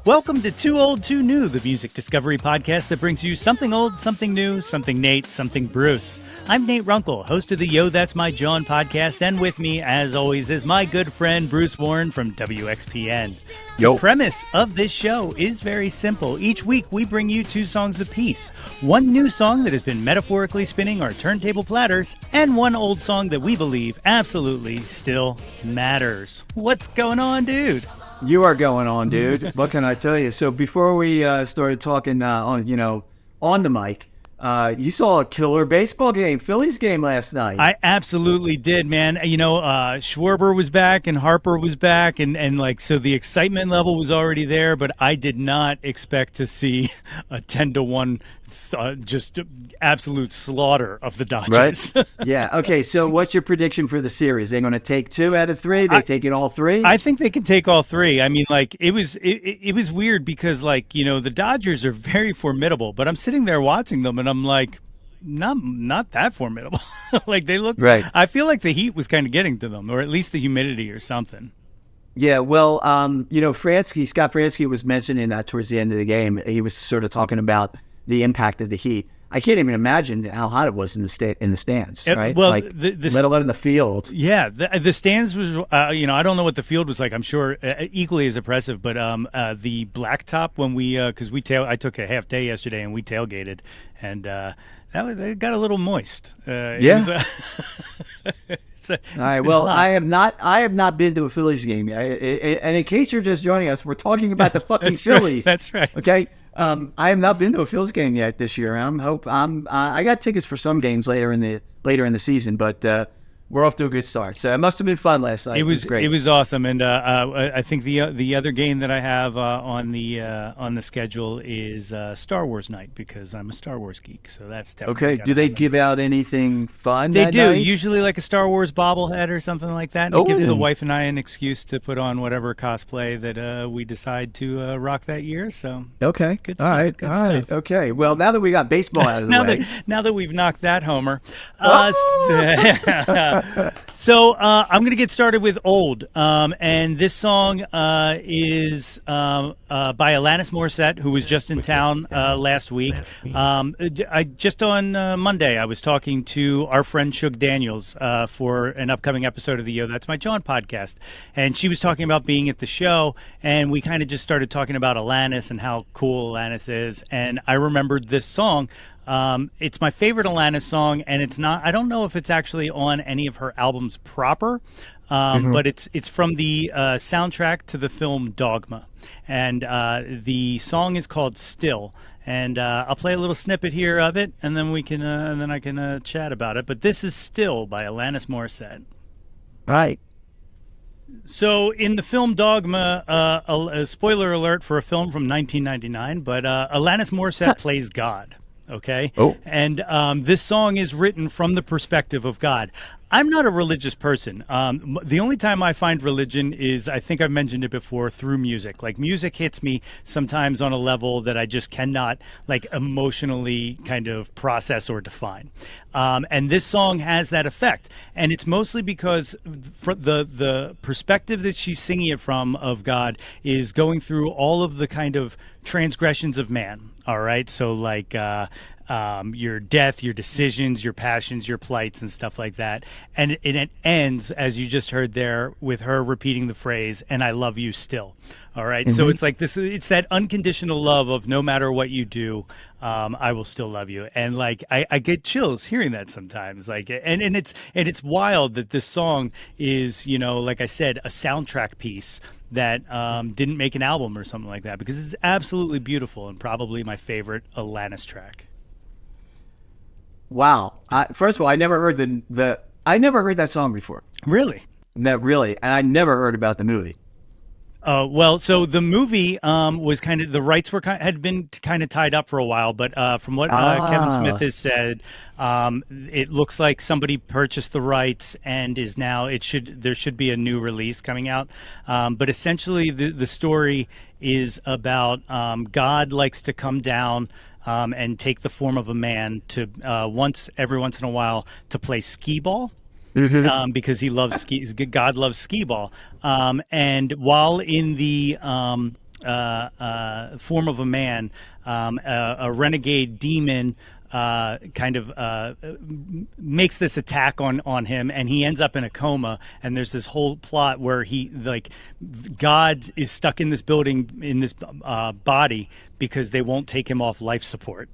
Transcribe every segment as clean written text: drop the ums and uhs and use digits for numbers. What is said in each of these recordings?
Welcome to Too Old, Too New, the music discovery podcast that brings you something old, something new, something Nate, something Bruce. I'm Nate Runkle, host of the Yo, That's My Jawn podcast, and with me, as always, is my good friend Bruce Warren from WXPN. Yo. The premise of this show is very simple. Each week, we bring you two songs apiece. One new song that has been metaphorically spinning our turntable platters, and one old song that we believe absolutely still matters. What's going on, dude? You are going on, dude. What can I tell you? So before we started talking on the mic, you saw a killer baseball game, Phillies game last night. I absolutely did, man. You know, Schwarber was back and Harper was back, and so the excitement level was already there, but I did not expect to see a 10-1 just absolute slaughter of the Dodgers. Right? Yeah. Okay. So what's your prediction for the series? They're going to take 2 out of 3? They taking all 3? I think they can take all 3. I mean, it was weird because, the Dodgers are very formidable, but I'm sitting there watching them and I'm like, not that formidable. They look right. I feel like the heat was kind of getting to them, or at least the humidity or something. Yeah, well, Scott Fransky was mentioning that towards the end of the game. He was sort of talking about the impact of the heat. I can't even imagine how hot it was in the stands, right? Well, let alone in the field. Yeah, the stands was, I don't know what the field was like. I'm sure equally as impressive, but the blacktop when I took a half day yesterday and we tailgated, and it got a little moist. Yeah. All right. Well, hot. I have not been to a Phillies game, and in case you're just joining us, we're talking about the fucking Phillies. Right, that's right. Okay. I have not been to a Phillies game yet this year. I got tickets for some games later in the season, but we're off to a good start. So it must have been fun last night. It was great. It was awesome, and I think the other game that I have on the schedule is Star Wars night, because I'm a Star Wars geek. So that's definitely okay. Do they give out anything fun? They that do, night? Usually like a Star Wars bobblehead or something like that. And it gives the wife and I an excuse to put on whatever cosplay that we decide to rock that year. So okay, good all stuff. right, Good all stuff. right, okay. Well, now that we got baseball out of the way, now that we've knocked that homer. So I'm going to get started with Old. And this song is by Alanis Moriesette, who was just in town last week. Just on Monday, I was talking to our friend Shug Daniels for an upcoming episode of the Yo, That's My Jawn podcast. And she was talking about being at the show, and we kind of just started talking about Alanis and how cool Alanis is. And I remembered this song. It's my favorite Alanis song, and I don't know if it's actually on any of her albums proper, but it's from the soundtrack to the film Dogma. And the song is called Still. And I'll play a little snippet here of it, and then I can chat about it. But this is Still by Alanis Moriesette. right? So in the film Dogma, a spoiler alert for a film from 1999, but Alanis Moriesette plays God. Okay. Oh. And this song is written from the perspective of God. I'm not a religious person. The only time I find religion is, I think I've mentioned it before, through music. Like, music hits me sometimes on a level that I just cannot, emotionally kind of process or define. And this song has that effect. And it's mostly because the perspective that she's singing it from of God is going through all of the kind of transgressions of man. All right. So your death, your decisions, your passions, your plights, and stuff like that. And it ends, as you just heard there, with her repeating the phrase, "And I love you still." All right. Mm-hmm. So it's like this. It's that unconditional love of no matter what you do, I will still love you. And I get chills hearing that sometimes. And it's wild that this song is, like I said, a soundtrack piece that didn't make an album or something like that, because it's absolutely beautiful and probably my favorite Alanis track. Wow. First of all, I never heard that song before. Really? No, really. And I never heard about the movie. Well, so the movie was kind of, the rights had been kind of tied up for a while, but from what Kevin Smith has said, it looks like somebody purchased the rights and is now, there should be a new release coming out. But essentially the story is about God likes to come down and take the form of a man to every once in a while to play skee ball. Because he loves God loves skee ball. And while in the form of a man, a renegade demon, makes this attack on him, and he ends up in a coma. And there's this whole plot where God is stuck in this building, in this body, because they won't take him off life support.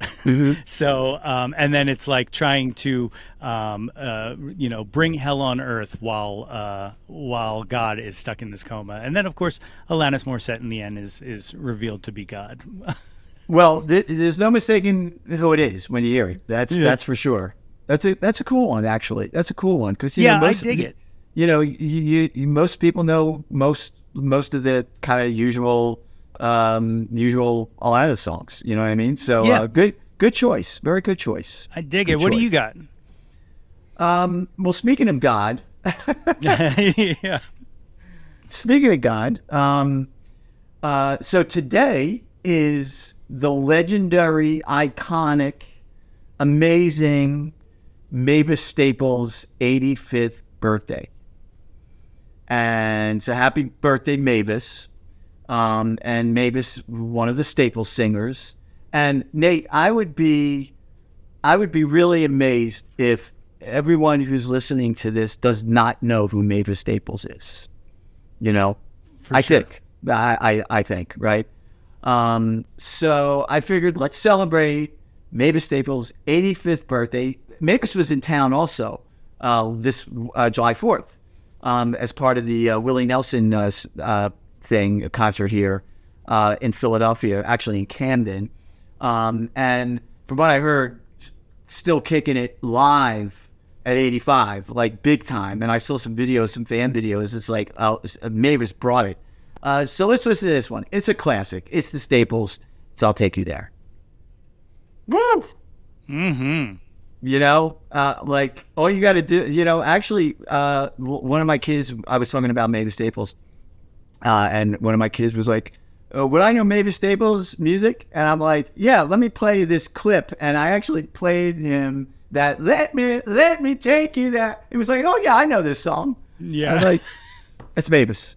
So and then it's like trying to bring hell on earth while God is stuck in this coma. And then of course Alanis Morissette in the end is revealed to be God. Well, there's no mistaking who it is when you hear it. That's for sure. That's a cool one, actually. That's a cool one because I dig it. Most people know most of the kind of usual Alanis songs. You know what I mean? So good choice, very good choice. I dig it. What do you got? Well, speaking of God, yeah. Speaking of God, so today is the legendary, iconic, amazing Mavis Staples' 85th birthday. And so happy birthday, Mavis. And Mavis, one of the Staples singers. And Nate, I would be really amazed if everyone who's listening to this does not know who Mavis Staples is. I think, right? So I figured let's celebrate Mavis Staples' 85th birthday. Mavis was in town also this July 4th as part of the Willie Nelson concert here in Philadelphia, actually in Camden. And from what I heard, still kicking it live at 85, like big time. And I saw some videos, some fan videos. It's like Mavis brought it. So let's listen to this one. It's a classic. It's the Staples. So I'll Take You There. Woo! Mm-hmm. Like all you got to do, actually, one of my kids, I was talking about Mavis Staples, and one of my kids was like, would I know Mavis Staples music? And I'm like, yeah, let me play this clip. And I actually played him that, let me take you there. He was like, oh yeah, I know this song. Yeah. I was like, that's Mavis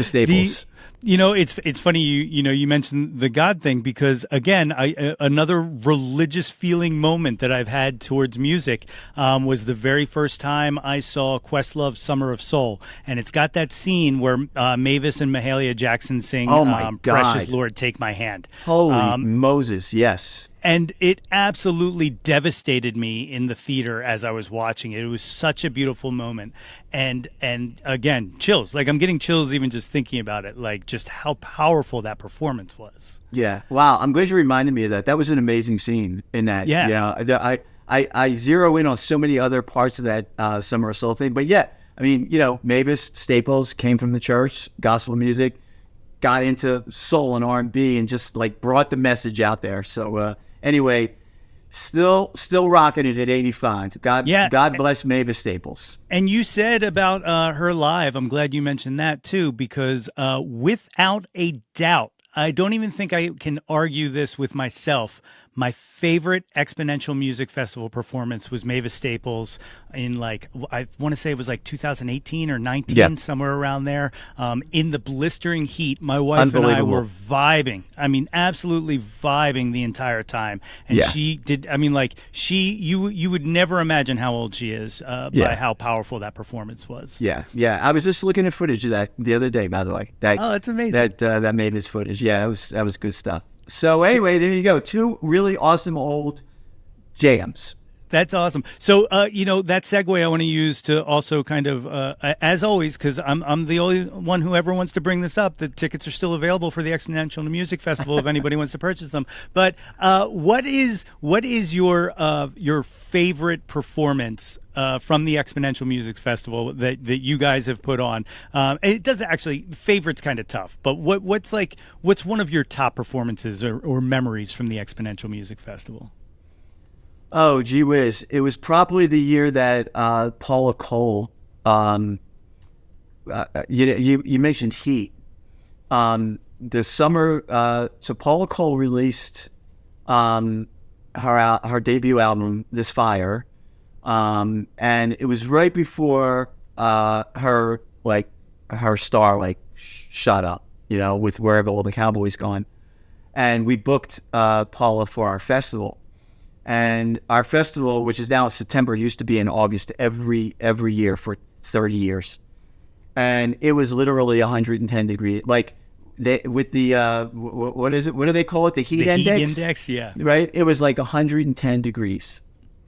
Staples. It's funny you mentioned the God thing, because again, another religious feeling moment that I've had towards music was the very first time I saw Questlove's Summer of Soul, and it's got that scene where Mavis and Mahalia Jackson sing Oh my God. Precious Lord, Take My Hand. Holy Moses, yes. And it absolutely devastated me in the theater as I was watching it. It was such a beautiful moment. And again, chills. Like, I'm getting chills even just thinking about it, like just how powerful that performance was. Yeah. Wow. I'm glad you reminded me of that. That was an amazing scene in that. Yeah. I zero in on so many other parts of that Summer of Soul thing. But yeah, I mean, Mavis Staples came from the church, gospel music, got into soul and R&B, and just like brought the message out there. So, anyway, still rocking it at 85. God bless Mavis Staples. And you said about her live, I'm glad you mentioned that too, because without a doubt, I don't even think I can argue this with myself, my favorite XPoNential Music Festival performance was Mavis Staples in, like, I want to say it was like 2018 or 19, somewhere around there. In the blistering heat, my wife and I were vibing. I mean, absolutely vibing the entire time. And she did. I mean, like, you would never imagine how old she is by how powerful that performance was. Yeah. I was just looking at footage of that the other day, by the way. That's amazing. That Mavis footage. Yeah, that was good stuff. So anyway, there you go. Two really awesome old jams. That's awesome. So, that segue I want to use to also kind of, as always, because I'm the only one who ever wants to bring this up, the tickets are still available for the XPoNential Music Festival if anybody wants to purchase them. But what is your favorite performance from the XPoNential Music Festival that you guys have put on? It doesn't actually, favorite's kind of tough, but what's one of your top performances or memories from the XPoNential Music Festival? Oh, gee whiz. It was probably the year that Paula Cole, you mentioned Heat. The summer, so Paula Cole released her debut album, This Fire, and it was right before her star shot up. with wherever all the Cowboys gone. And we booked Paula for our festival. And our festival, which is now in September, used to be in August every year for 30 years. And it was literally 110 degrees. Like, with the, what is it? What do they call it? The heat index? Heat index, yeah. Right? It was like 110 degrees.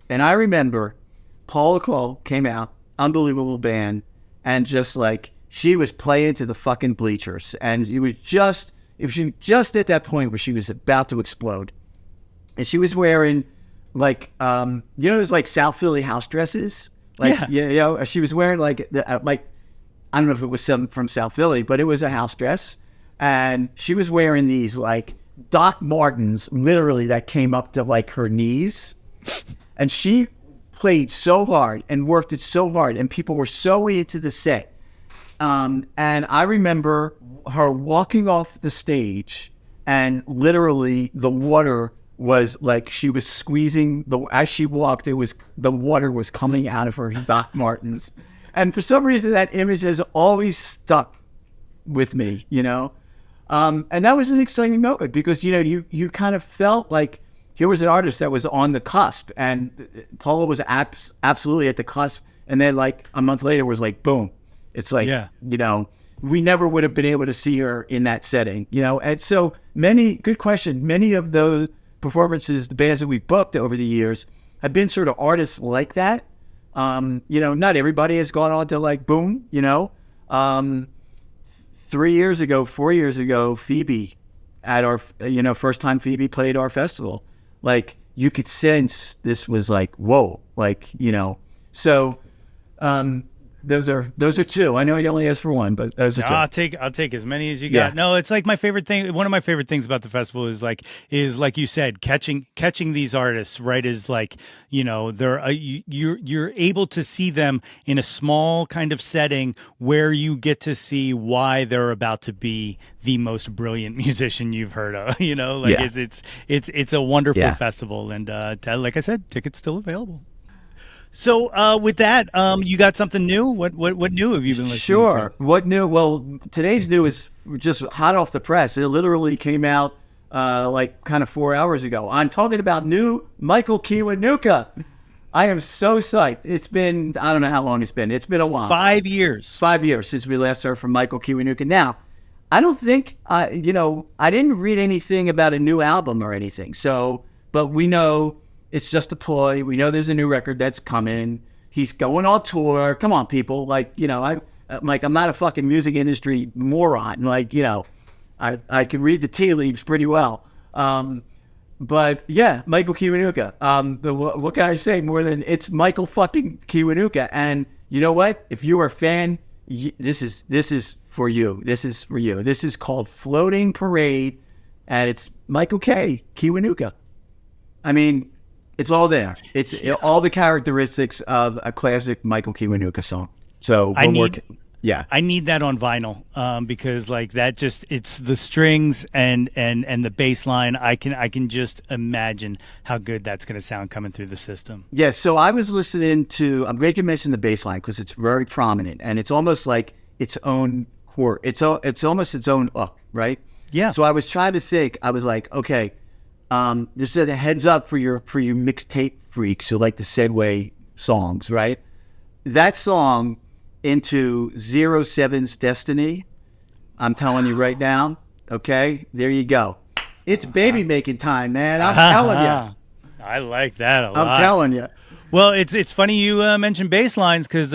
And I remember Paula Cole came out, unbelievable band, and just like, she was playing to the fucking bleachers. And it was just at that point where she was about to explode. And she was wearing, like, there's like South Philly house dresses. Like, yeah. She was wearing like, I don't know if it was some from South Philly, but it was a house dress. And she was wearing these like Doc Martens, literally, that came up to like her knees. And she played so hard and worked it so hard, and people were so into the set. And I remember her walking off the stage, and literally the water was like, she was squeezing as she walked, the water was coming out of her Doc Martens. And for some reason, that image has always stuck with me, and that was an exciting moment because, you kind of felt like here was an artist that was on the cusp, and Paula was absolutely at the cusp. And then like a month later was like, boom. It's like, we never would have been able to see her in that setting, And so good question. Many of those performances, the bands that we booked over the years, have been sort of artists like that. Not everybody has gone on to like boom, 4 years ago, Phoebe at our, first time Phoebe played our festival, like you could sense this was like, whoa, like, so, those are two. I know you only asked for one, but those are two. I'll take as many as you got. No, it's like my favorite thing. One of my favorite things about the festival is like you said, catching these artists, right? Is like, they're you're able to see them in a small kind of setting where you get to see why they're about to be the most brilliant musician you've heard of. It's a wonderful festival, and like I said, tickets still available. So with that, you got something new? What new have you been listening to? Sure. What new? Well, today's new is just hot off the press. It literally came out like kind of 4 hours ago. I'm talking about new Michael Kiwanuka. I am so psyched. It's been, I don't know how long it's been. It's been a while. 5 years. 5 years since we last heard from Michael Kiwanuka. Now, I don't think, I didn't read anything about a new album or anything. So, but we know it's just a ploy. We know there's a new record that's coming. He's going on tour. Come on, people. Like, I'm not a fucking music industry moron. Like, I can read the tea leaves pretty well. But yeah, Michael Kiwanuka. What can I say more than it's Michael fucking Kiwanuka? And you know what? If you are a fan, this is for you. This is for you. This is called Floating Parade, and it's Michael Kiwanuka. I mean, it's all there. It's all the characteristics of a classic Michael Kiwanuka song. So I need that on vinyl because like that just, it's the strings and the bass line. I can just imagine how good that's going to sound coming through the system. Yeah. So I was listening to, I'm glad you mentioned the bass line because it's very prominent and it's almost like its own chord. It's almost its own hook, right? Yeah. So I was trying to think. I was like, okay. This is a heads up for your mixtape freaks who like the Segway songs, right? That song into 07's Destiny, I'm telling you right now, okay? There you go. It's baby making time, man. I'm telling you. I like that a lot. I'm telling you. Well, it's funny you mentioned bass lines because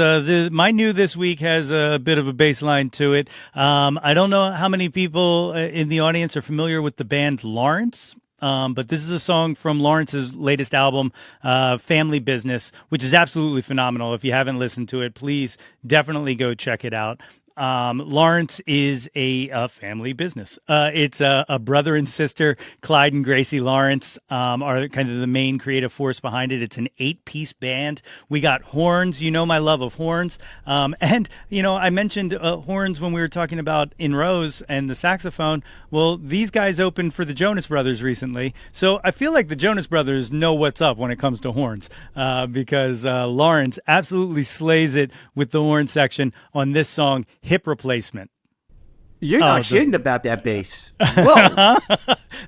my new this week has a bit of a bass line to it. I don't know how many people in the audience are familiar with the band Lawrence. But this is a song from Lawrence's latest album, Family Business, which is absolutely phenomenal. If you haven't listened to it, please definitely go check it out. Lawrence is a family business. It's a brother and sister, Clyde and Gracie Lawrence, are kind of the main creative force behind it. It's an 8-piece band. We got horns. You know my love of horns. And, I mentioned horns when we were talking about In Rose and the saxophone. Well, these guys opened for the Jonas Brothers recently. So I feel like the Jonas Brothers know what's up when it comes to horns because Lawrence absolutely slays it with the horn section on this song, Hip Replacement. You're not kidding about that bass. Whoa.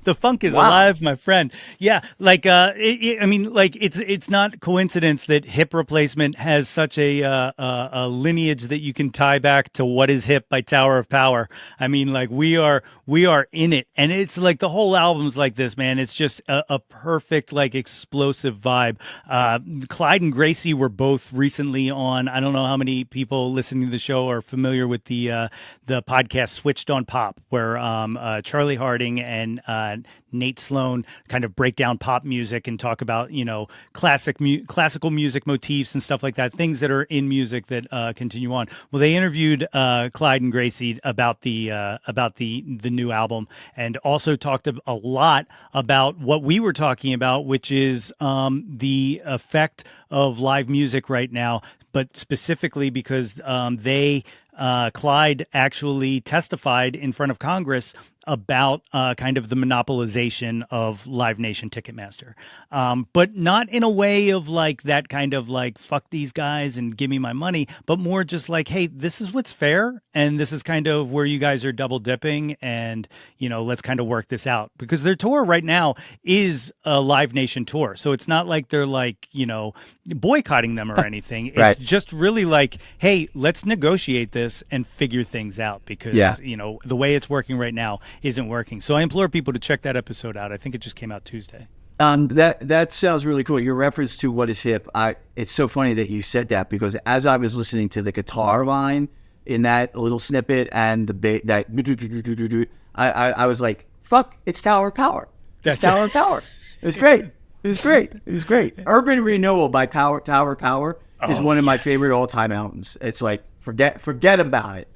The funk is Wow. alive, my friend. Yeah, like I mean, like it's not coincidence that hip replacement has such a lineage that you can tie back to What Is Hip by Tower of Power. I mean, like we are in it, and it's like the whole album's like this, man. It's just a perfect like explosive vibe. Clyde and Gracie were both recently on. I don't know how many people listening to the show are familiar with the podcast Switched on Pop, where Charlie Harding and Nate Sloan kind of break down pop music and talk about, you know, classical music motifs and stuff like that, things that are in music that continue on. Well, they interviewed Clyde and Gracie about the new album, and also talked a lot about what we were talking about, which is the effect of live music right now, but specifically because Clyde actually testified in front of Congress about kind of the monopolization of Live Nation Ticketmaster, but not in a way of like that kind of like fuck these guys and give me my money, but more just like, hey, this is what's fair, and this is kind of where you guys are double dipping, and you know, let's kind of work this out, because their tour right now is a Live Nation tour, so it's not like they're like, you know, boycotting them or anything. It's Right. just really like, hey, let's negotiate this and figure things out, because you know, the way it's working right now isn't working. So I implore people to check that episode out. I think it just came out Tuesday. That sounds really cool. Your reference to What Is Hip, it's so funny that you said that, because as I was listening to the guitar line in that little snippet and I was like, fuck, it's Tower of Power. It's Tower of Power. It was great. It was great. It was great. Urban Renewal by Tower of Power is one of my favorite all-time albums. It's like, forget about it.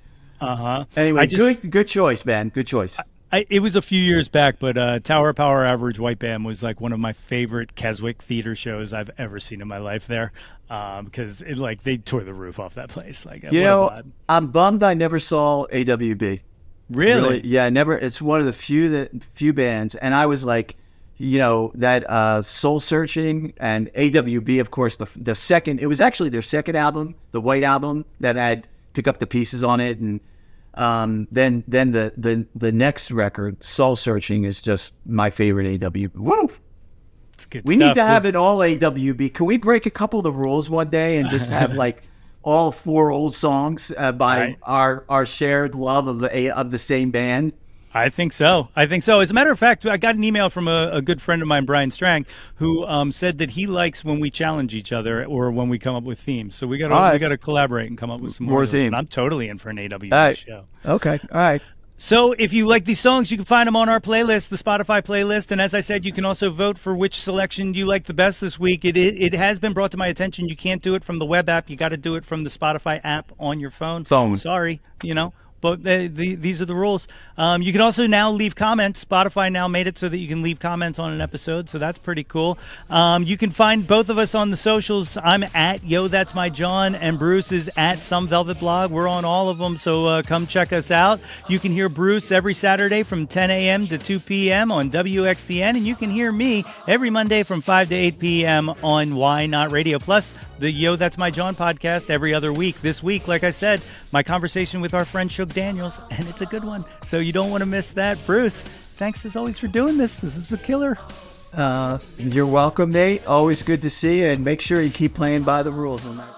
Anyway, good choice, man. Good choice. It was a few years back, but Tower of Power Average White Band was like one of my favorite Keswick theater shows I've ever seen in my life there, because they tore the roof off that place. Like, you know, I'm bummed I never saw AWB. Really? Yeah, never. It's one of the few bands, and I was like, you know, that Soul Searching and AWB, of course, the second. It was actually their second album, the White Album, that had Pick Up the Pieces on it, and then the next record, Soul Searching, is just my favorite AWB. Woo! It's good We stuff. need to have it all AWB. Can we break a couple of the rules one day and just have like all 4 old songs by our shared love of the same band? I think so. As a matter of fact, I got an email from a good friend of mine, Brian Strang, who said that he likes when we challenge each other or when we come up with themes. So we got to collaborate and come up with some more themes. I'm totally in for an AWB show. Okay. All right. So if you like these songs, you can find them on our playlist, the Spotify playlist. And as I said, you can also vote for which selection you like the best this week. It has been brought to my attention, you can't do it from the web app. You got to do it from the Spotify app on your phone. Sorry, you know. But these are the rules. You can also now leave comments. Spotify now made it so that you can leave comments on an episode, so that's pretty cool. You can find both of us on the socials. I'm at Yo That's My Jawn, and Bruce is at Some Velvet Blog. We're on all of them, so come check us out. You can hear Bruce every Saturday from 10 a.m. to 2 p.m. on WXPN, and you can hear me every Monday from 5 to 8 p.m. on Why Not Radio. Plus, the Yo That's My Jawn podcast every other week. This week, like I said, my conversation with our friend Shug Daniels, and it's a good one, so you don't want to miss that. Bruce, thanks as always for doing this. This is a killer. You're welcome, Nate. Always good to see you, and make sure you keep playing by the rules on that.